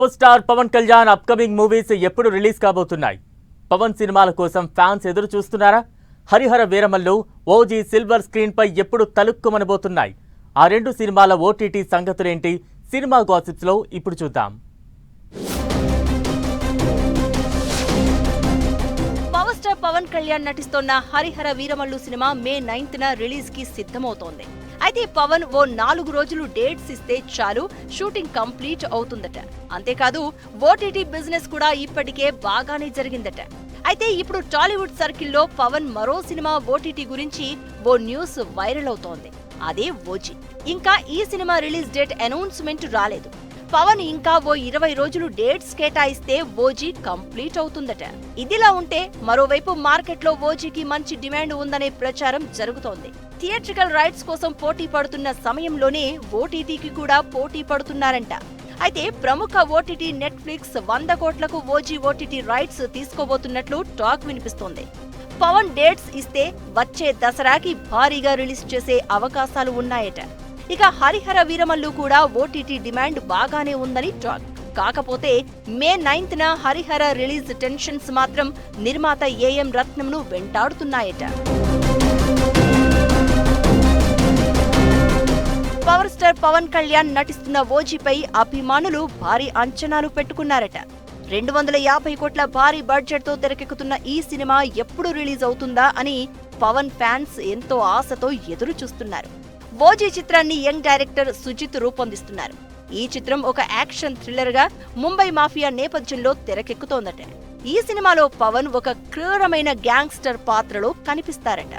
Super star Pawan Kalyan upcoming movies ఎప్పుడు release కాబోతున్నాయి? పవన్ సినిమాల కోసం ఫ్యాన్స్ ఎదురు చూస్తున్నారా? Harihara Veeramallu, OG silver screen పై ఎప్పుడు తలుక్కుమనబోతున్నాయి? ఆ రెండు సినిమాల ఓటీటీ సంగతులేంటి? సినిమా గాసిప్స్ లో ఇప్పుడు చూద్దాం. పవర్ స్టార్ పవన్ కళ్యాణ్ నటిస్తోన్న హరిహర వీరమల్లు సినిమా మే 9న రిలీజ్ కి సిద్ధమవుతోంది. అయితే పవన్ ఓ 4 రోజులు డేట్స్ ఇస్తే చాలు, షూటింగ్ కంప్లీట్ అవుతుందట. అంతేకాదు ఓటీటీ బిజినెస్ కూడా ఇప్పటికే బాగానే జరిగిందట. అయితే ఇప్పుడు టాలీవుడ్ సర్కిల్లో పవన్ మరో సినిమా ఓటీటీ గురించి ఓ న్యూస్ వైరల్ అవుతోంది. అదే ఓజీ. ఇంకా ఈ సినిమా రిలీజ్ డేట్ అనౌన్స్మెంట్ రాలేదు. పవన్ ఇంకా ఓ 20 రోజులు డేట్స్ కేటాయిస్తే ఓజీ కంప్లీట్ అవుతుందట. ఇదిలా ఉంటే మరోవైపు మార్కెట్లో ఓజీకి మంచి డిమాండ్ ఉందనే ప్రచారం జరుగుతోంది. థియేట్రికల్ రైట్స్ కోసం పోటీ పడుతున్న సమయంలోనే ఓటీటీకి కూడా పోటీ పడుతున్నారంట. అయితే ప్రముఖ ఓటీటీ నెట్ఫ్లిక్స్ 100 కోట్లకు ఓజీ ఓటీటీ రైట్స్ తీసుకోబోతున్నట్లు టాక్ వినిపిస్తోంది. పవన్ డేట్స్ ఇస్తే వచ్చే దసరాకి భారీగా రిలీజ్ చేసే అవకాశాలు ఉన్నాయట. ఇక హరిహర వీరమల్లు కూడా ఓటీటీ డిమాండ్ బాగానే ఉందని టాక్. కాకపోతే మే 9న హరిహర రిలీజ్ టెన్షన్స్ మాత్రం నిర్మాత ఏఎం రత్నంను వెంటాడుతున్నాయట. పవర్ స్టార్ పవన్ కళ్యాణ్ నటిస్తున్న ఓజీపై అభిమానులు భారీ అంచనాలు పెట్టుకున్నారట. 250 కోట్ల భారీ బడ్జెట్ తో తెరకెక్కుతున్న ఈ సినిమా ఎప్పుడు రిలీజ్ అవుతుందా అని పవన్ ఫ్యాన్స్ ఎంతో ఆశతో ఎదురు చూస్తున్నారు. ఓజీ చిత్రాన్ని యంగ్ డైరెక్టర్ సుజిత్ రూపొందిస్తున్నారు. ఈ చిత్రం ఒక యాక్షన్ థ్రిల్లర్ గా ముంబై మాఫియా నేపథ్యంలో తెరకెక్కుతోందట. ఈ సినిమాలో పవన్ ఒక క్రూరమైన గ్యాంగ్స్టర్ పాత్రలో కనిపిస్తారట.